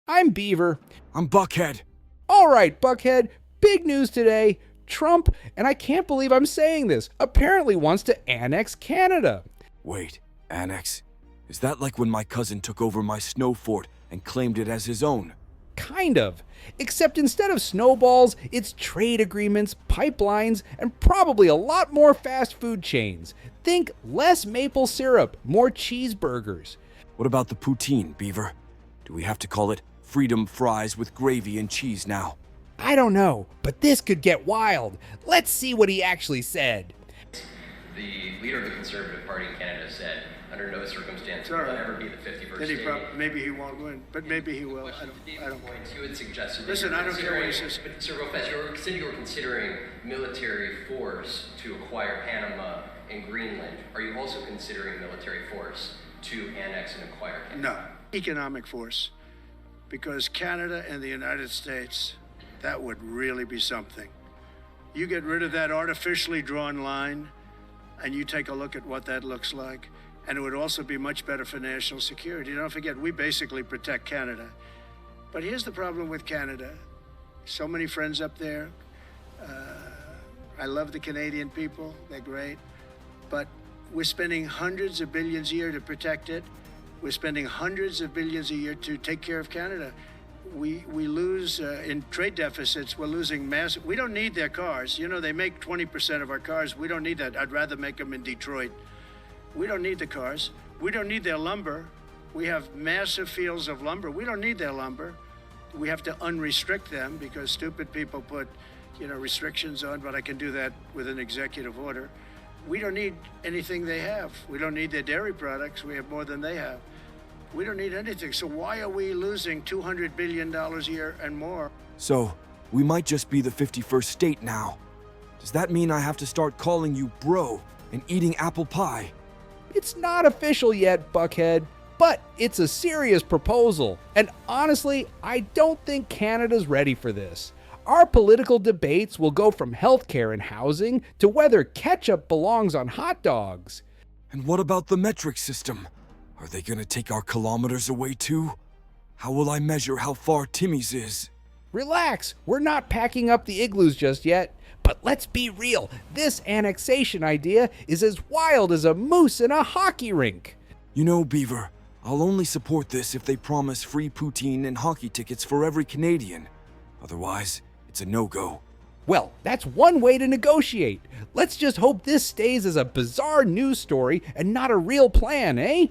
I'm Beaver. I'm Buckhead. All right, Buckhead, big news today. Trump, and I can't believe I'm saying this, apparently wants to annex Canada. Wait, Annex? Is that like when my cousin took over my snow fort and claimed it as his own? Kind of. Except instead of snowballs, it's trade agreements, pipelines, and probably a lot more fast food chains. Think less maple syrup, more cheeseburgers. What about the poutine, Beaver? Do we have to call it freedom fries with gravy and cheese now? I don't know, but this could get wild. Let's see what he actually said. The leader of the Conservative Party in Canada said, under no circumstance will Sorry. it ever be the 51st Then he state. maybe he won't win, but maybe he will. I don't care. You had suggested that Listen, you're I don't care what he considering- says. But Sir Lopez, you said you were considering military force to acquire Panama and Greenland. Are you also considering military force to annex and acquire Canada? No, economic force, because Canada and the United States, that would really be something. You get rid of that artificially drawn line, and you take a look at what that looks like, and it would also be much better for national security. Don't forget, we basically protect Canada. But here's the problem with Canada. So many friends up there. I love the Canadian people, they're great. But we're spending hundreds of billions a year to protect it. We're spending hundreds of billions a year to take care of Canada. We lose in trade deficits. We're losing massive. We don't need their cars. You know, they make 20% of our cars. We don't need that. I'd rather make them in Detroit. We don't need the cars. We don't need their lumber. We have massive fields of lumber. We don't need their lumber. We have to unrestrict them because stupid people put, restrictions on, but I can do that with an executive order. We don't need anything they have. We don't need their dairy products. We have more than they have. We don't need anything. So why are we losing $200 billion a year and more? So, we might just be the 51st state now. Does that mean I have to start calling you bro and eating apple pie? It's not official yet, Buckhead, but it's a serious proposal. And honestly, I don't think Canada's ready for this. Our political debates will go from healthcare and housing to whether ketchup belongs on hot dogs. And what about the metric system? Are they gonna take our kilometers away too? How will I measure how far Timmys is? Relax, we're not packing up the igloos just yet. But let's be real, this annexation idea is as wild as a moose in a hockey rink. You know, Beaver, I'll only support this if they promise free poutine and hockey tickets for every Canadian. Otherwise, it's a no-go. Well, that's one way to negotiate. Let's just hope this stays as a bizarre news story and not a real plan, eh?